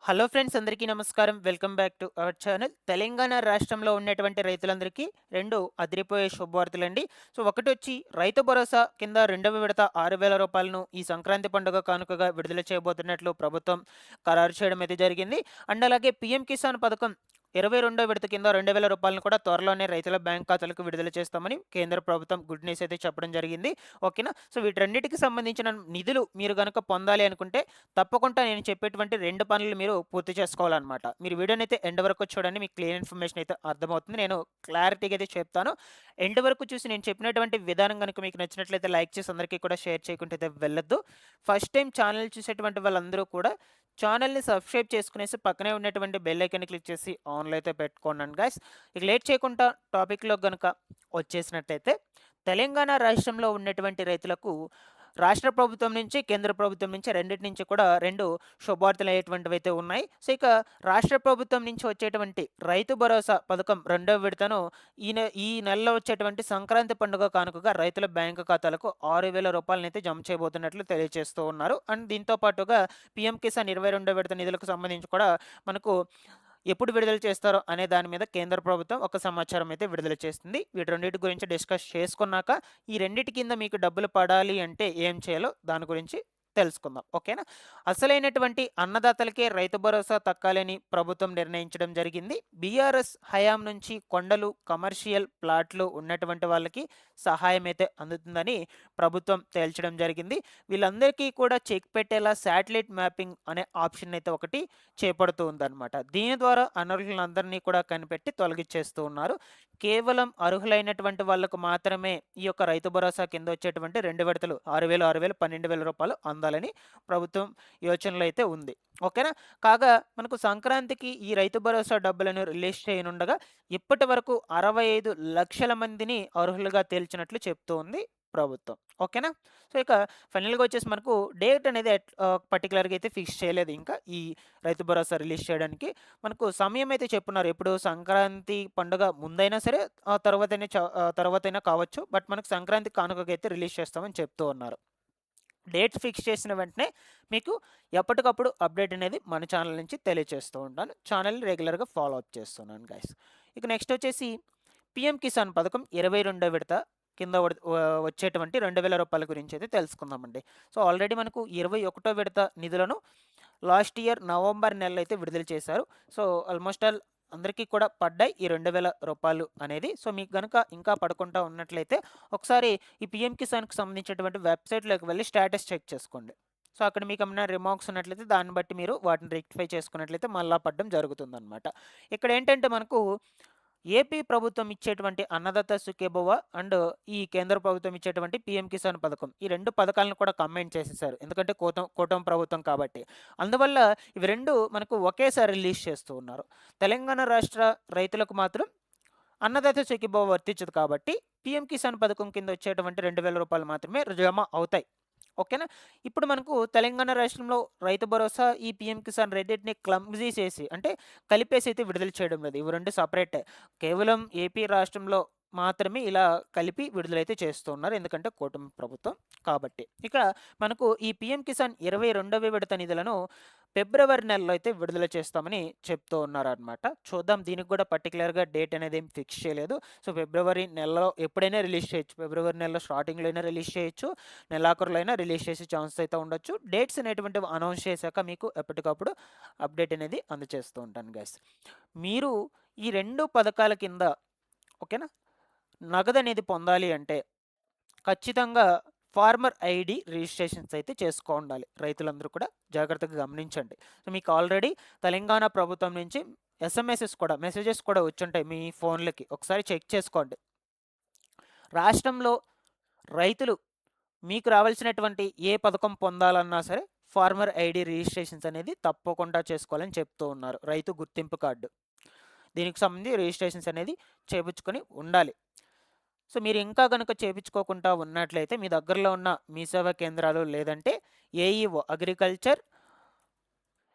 Hello friends, అందరికీ నమస్కారం. Welcome back to our channel. Telangana రాష్ట్రంలో ఉన్నటువంటి రైతులందరికీ 2 అదిరిపోయే శుభవార్తలండి. ఒకటొచ్చి రైతు భరోసా కింద రెండవ విడత రూ. 6,000 ఈ సంక్రాంతి పండుగ కానుకగా విడుదల చేయబోతున్నట్లు ప్రభుత్వం ఖరారు చేయడం అయితే జరిగింది. అండ్ అలాగే పీఎం కిసాన్ పథకం 22వ విడత కింద రూ. 2,000 కూడా త్వరలోనే రైతుల బ్యాంక్ ఖాతాలకు విడుదల చేస్తామని కేంద్ర ప్రభుత్వం గుడ్ న్యూస్ అయితే చెప్పడం జరిగింది. ఓకేనా? వీటన్నిటికి సంబంధించిన నిధులు మీరు గనక పొందాలి అనుకుంటే తప్పకుండా నేను చెప్పేటువంటి 2 పనులు మీరు పూర్తి చేసుకోవాలనమాట. మీరు వీడియోనైతే ఎండ్ వరకు చూడండి. మీకు క్లియర్ ఇన్ఫర్మేషన్ అయితే అర్థమవుతుంది. నేను క్లారిటీగా అయితే చెప్తాను. ఎండ్ వరకు చూసి నేను చెప్పినటువంటి విధానం గనుక మీకు నచ్చినట్లయితే లైక్ చేసి అందరికీ కూడా షేర్ చేయకుంటే అయితే వెళ్ళొద్దు. ఫస్ట్ టైం ఛానల్ చూసేటువంటి వాళ్ళందరూ కూడా ఛానల్‌ని సబ్స్క్రైబ్ చేసుకునేసి పక్కనే ఉన్నటువంటి బెల్ ఐకాన్‌ని క్లిక్ చేసి ఆన్‌లో అయితే పెట్టుకోండి గైస్. ఇక లేట్ చేయకుండా టాపిక్‌లోకి గనుక వచ్చేసినట్లయితే తెలంగాణ రాష్ట్రంలో ఉన్నటువంటి రైతులకు రాష్ట్ర ప్రభుత్వం నుంచి, కేంద్ర ప్రభుత్వం నుంచి రెండిటి నుంచి కూడా 2 శుభవార్తలయ్యేటువంటివైతే ఉన్నాయి. ఇక రాష్ట్ర ప్రభుత్వం నుంచి వచ్చేటువంటి రైతు భరోసా పథకం రెండవ విడతను ఈ నెలలో వచ్చేటువంటి సంక్రాంతి పండుగ కానుకగా రైతుల బ్యాంకు ఖాతాలకు రూ. 6,000 జమ చేయబోతున్నట్లు తెలియజేస్తూ ఉన్నారు. అండ్ దీంతో పాటుగా పీఎం కిసాన్ 22వ విడత నిధులకు సంబంధించి కూడా మనకు ఎప్పుడు విడుదల చేస్తారో అనే దాని మీద కేంద్ర ప్రభుత్వం ఒక సమాచారం అయితే విడుదల చేస్తుంది. వీటి రెండిటి గురించి డిస్కస్ చేసుకున్నాక ఈ రెండిటి కింద మీకు డబ్బులు పడాలి అంటే ఏం చేయాలో దాని గురించి తెలుసుకుందాం. ఓకేనా? అసలైనటువంటి అన్నదాతలకే రైతు భరోసా దక్కాలని ప్రభుత్వం నిర్ణయించడం జరిగింది. బీఆర్ఎస్ హయాం నుంచి కొండలు, కమర్షియల్ ప్లాట్లు ఉన్నటువంటి వాళ్ళకి సహాయం అయితే అందుతుందని ప్రభుత్వం తేల్చడం జరిగింది. వీళ్ళందరికీ కూడా చెక్ పెట్టేలా శాటిలైట్ మ్యాపింగ్ అనే ఆప్షన్ అయితే ఒకటి చేపడుతూ ఉందన్నమాట. దీని ద్వారా అనర్హులందరినీ కూడా కనిపెట్టి తొలగించేస్తూ ఉన్నారు. కేవలం అర్హులైనటువంటి వాళ్ళకు మాత్రమే ఈ యొక్క రైతు భరోసా కింద వచ్చేటువంటి 2 విడతలు 6,000, 6,000, రూ. 12,000 అందాలని ప్రభుత్వం యోచనలో అయితే ఉంది. ఓకేనా? కాగా మనకు సంక్రాంతికి ఈ రైతు భరోసా డబ్బులను రిలీజ్ చేయనుండగా ఇప్పటి వరకు 65 లక్షల మందిని అర్హులుగా తేల్చినట్లు చెప్తూ ఉంది ప్రభుత్వం. ఓకేనా? ఇక ఫైనల్‌గా వచ్చేసి మనకు డేట్ అనేది పర్టిక్యులర్‌గా అయితే ఫిక్స్ చేయలేదు ఇంకా ఈ రైతు భరోసా రిలీజ్ చేయడానికి. మనకు సమయం అయితే చెప్పున్నారు. ఎప్పుడు సంక్రాంతి పండుగ ముందైనా సరే, తర్వాతైనా కావచ్చు. బట్ మనకు సంక్రాంతి కానుకకైతే రిలీజ్ చేస్తామని చెప్తూ ఉన్నారు. డేట్ ఫిక్స్ చేసిన వెంటనే మీకు ఎప్పటికప్పుడు అప్డేట్ అనేది మన ఛానల్ నుంచి తెలియజేస్తూ ఉంటాను. ఛానల్‌ని రెగ్యులర్‌గా ఫాలో అప్ చేస్తున్నాను గైస్. ఇక నెక్స్ట్ వచ్చేసి పీఎం కిసాన్ పథకం 22వ విడత కింద వచ్చేటువంటి రూ. 2,000 గురించి అయితే తెలుసుకుందామండి. ఆల్రెడీ మనకు 21వ విడత నిధులను లాస్ట్ ఇయర్ నవంబర్ నెలలో అయితే విడుదల చేశారు. ఆల్మోస్ట్ ఆల్ అందరికీ కూడా పడ్డాయి ఈ రూ. 2,000 అనేది. మీకు గనుక ఇంకా పడకుండా ఉన్నట్లయితే ఒకసారి ఈ పీఎం కిసాన్‌కి సంబంధించినటువంటి వెబ్‌సైట్‌లోకి వెళ్లి స్టేటస్ చెక్ చేసుకోండి. అక్కడ మీకు ఏమైనా రిమార్క్స్ ఉన్నట్లయితే దాన్ని బట్టి మీరు వాటిని రెక్టిఫై చేసుకున్నట్లయితే మళ్ళా పడడం జరుగుతుందనమాట. ఇక్కడ ఏంటంటే మనకు ఏపీ ప్రభుత్వం ఇచ్చేటువంటి అన్నదాత సుఖీభవ అండ్ ఈ కేంద్ర ప్రభుత్వం ఇచ్చేటువంటి పీఎం కిసాన్ పథకం, ఈ 2 పథకాలను కూడా కంబైన్ చేసేసారు. ఎందుకంటే కూటమి ప్రభుత్వం కాబట్టి. అందువల్ల ఇవి 2 మనకు ఒకేసారి రిలీజ్ చేస్తూ ఉన్నారు. తెలంగాణ రాష్ట్ర రైతులకు మాత్రం అన్నదాత సుఖీభవ వర్తించదు కాబట్టి పీఎం కిసాన్ పథకం కింద వచ్చేటువంటి రూ. 2,000 మాత్రమే జమ అవుతాయి. ఓకేనా? ఇప్పుడు మనకు తెలంగాణ రాష్ట్రంలో రైతు భరోసా, ఈ పీఎం కిసాన్ రెండిటిని క్లమ్జీ చేసి అంటే కలిపేసి అయితే విడుదల చేయడం లేదు. ఇవి 2 సెపరేటే. కేవలం ఏపీ రాష్ట్రంలో మాత్రమే ఇలా కలిపి విడుదలైతే చేస్తూ ఉన్నారు. ఎందుకంటే కూటమి ప్రభుత్వం కాబట్టి. ఇక మనకు ఈ పీఎం కిసాన్ 22వ విడత నిధులను ఫిబ్రవరి నెలలో అయితే విడుదల చేస్తామని చెప్తూ ఉన్నారనమాట. చూద్దాం, దీనికి కూడా పర్టికులర్‌గా డేట్ అనేది ఏం ఫిక్స్ చేయలేదు. ఫిబ్రవరి నెలలో ఎప్పుడైనా రిలీజ్ చేయొచ్చు. ఫిబ్రవరి నెలలో స్టార్టింగ్‌లో అయినా రిలీజ్ చేయొచ్చు. నెలాఖరులో అయినా రిలీజ్ చేసే ఛాన్స్ అయితే ఉండొచ్చు. డేట్స్ అనేటువంటివి అనౌన్స్ చేశాక మీకు ఎప్పటికప్పుడు అప్డేట్ అనేది అందజేస్తూ ఉంటాను గైస్. మీరు ఈ 2 పథకాల కింద ఓకేనా, నగదు అనేది పొందాలి అంటే ఖచ్చితంగా ఫార్మర్ ఐడి రిజిస్ట్రేషన్స్ అయితే చేసుకోండాలి. రైతులందరూ కూడా జాగ్రత్తగా గమనించండి. మీకు ఆల్రెడీ తెలంగాణ ప్రభుత్వం నుంచి మెసేజెస్ కూడా వచ్చుంటాయి మీ ఫోన్లకి. ఒకసారి చెక్ చేసుకోండి. రాష్ట్రంలో రైతులు మీకు రావాల్సినటువంటి ఏ పథకం పొందాలన్నా సరే ఫార్మర్ ఐడి రిజిస్ట్రేషన్స్ అనేది తప్పకుండా చేసుకోవాలని చెప్తూ ఉన్నారు. రైతు గుర్తింపు కార్డు, దీనికి సంబంధించి రిజిస్ట్రేషన్స్ అనేది చేయించుకొని ఉండాలి. మీరు ఇంకా గనుక చేయించుకోకుండా ఉన్నట్లయితే మీ దగ్గరలో ఉన్న మీ సేవా కేంద్రాలు లేదంటే ఏఈఓ అగ్రికల్చర్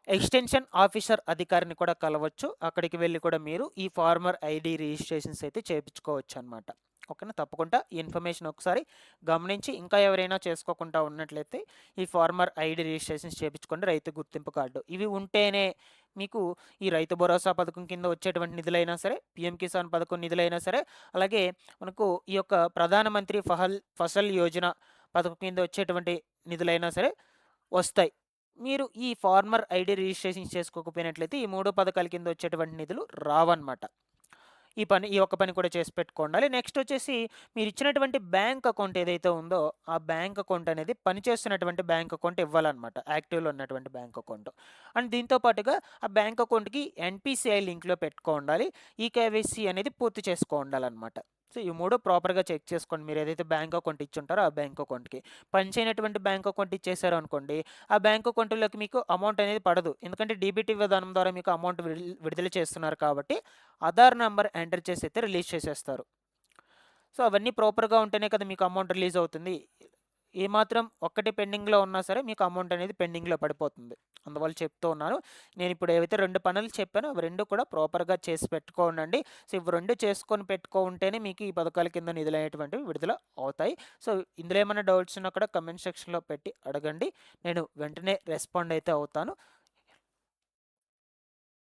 ఎక్స్టెన్షన్ ఆఫీసర్ అధికారిని కూడా కలవచ్చు. అక్కడికి వెళ్ళి కూడా మీరు ఈ ఫార్మర్ ఐడి రిజిస్ట్రేషన్స్ అయితే చేయించుకోవచ్చు అనమాట. ఓకేనా? తప్పకుండా ఈ ఇన్ఫర్మేషన్ ఒకసారి గమనించి ఇంకా ఎవరైనా చేసుకోకుండా ఉన్నట్లయితే ఈ ఫార్మర్ ఐడి రిజిస్ట్రేషన్స్ చేయించుకోండి. రైతు గుర్తింపు కార్డు ఇవి ఉంటేనే మీకు ఈ రైతు భరోసా పథకం కింద వచ్చేటువంటి నిధులైనా సరే, పీఎం కిసాన్ పథకం నిధులైనా సరే, అలాగే మనకు ఈ యొక్క ప్రధానమంత్రి ఫసల్ యోజన పథకం కింద వచ్చేటువంటి నిధులైనా సరే వస్తాయి. మీరు ఈ ఫార్మర్ ఐడీ రిజిస్ట్రేషన్ చేసుకోకపోయినట్లయితే ఈ 3 పథకాల కింద వచ్చేటువంటి నిధులు రావన్నమాట. ఈ ఒక్క పని కూడా చేసి పెట్టుకోండాలి. నెక్స్ట్ వచ్చేసి మీరిచ్చినటువంటి బ్యాంక్ అకౌంట్ ఏదైతే ఉందో, ఆ బ్యాంక్ అకౌంట్ అనేది పనిచేస్తున్నటువంటి బ్యాంక్ అకౌంట్ ఇవ్వాలన్నమాట. యాక్టివ్‌లో ఉన్నటువంటి బ్యాంక్ అకౌంట్. అండ్ దీంతో పాటుగా ఆ బ్యాంక్ అకౌంట్‌కి ఎన్‌పీసీఐ లింక్‌లో పెట్టుకోండాలి. ఈకేవైసీ అనేది పూర్తి చేసుకోండాలన్నమాట. సో, ఈ 3 ప్రాపర్‌గా చెక్ చేసుకోండి. మీరు ఏదైతే బ్యాంక్ అకౌంట్ ఇచ్చుంటారో ఆ బ్యాంక్ అకౌంట్‌కి. పనిచేయనటువంటి బ్యాంక్ అకౌంట్ ఇచ్చేసారు అనుకోండి, ఆ బ్యాంక్ అకౌంట్‌లోకి మీకు అమౌంట్ అనేది పడదు. ఎందుకంటే డీబీటీ విధానం ద్వారా మీకు అమౌంట్ విడుదల చేస్తున్నారు కాబట్టి ఆధార్ నంబర్ ఎంటర్ చేసి అయితే రిలీజ్ చేసేస్తారు. సో, అవన్నీ ప్రాపర్‌గా ఉంటేనే కదా మీకు అమౌంట్ రిలీజ్ అవుతుంది. ఏమాత్రం ఒక్కటి పెండింగ్‌లో ఉన్నా సరే మీకు అమౌంట్ అనేది పెండింగ్‌లో పడిపోతుంది. అందువల్ల చెప్తూ ఉన్నాను. నేను ఇప్పుడు ఏవైతే 2 పనులు చెప్పానో అవి 2 కూడా ప్రాపర్‌గా చేసి పెట్టుకోండి. సో, ఇవి 2 చేసుకొని పెట్టుకుంటేనే మీకు ఈ పథకాల కింద నిధులనేటువంటివి విడుదల అవుతాయి. సో, ఇందులో ఏమైనా డౌట్స్ ఉన్నా కూడా కమెంట్ సెక్షన్‌లో పెట్టి అడగండి. నేను వెంటనే రెస్పాండ్ అయితే అవుతాను.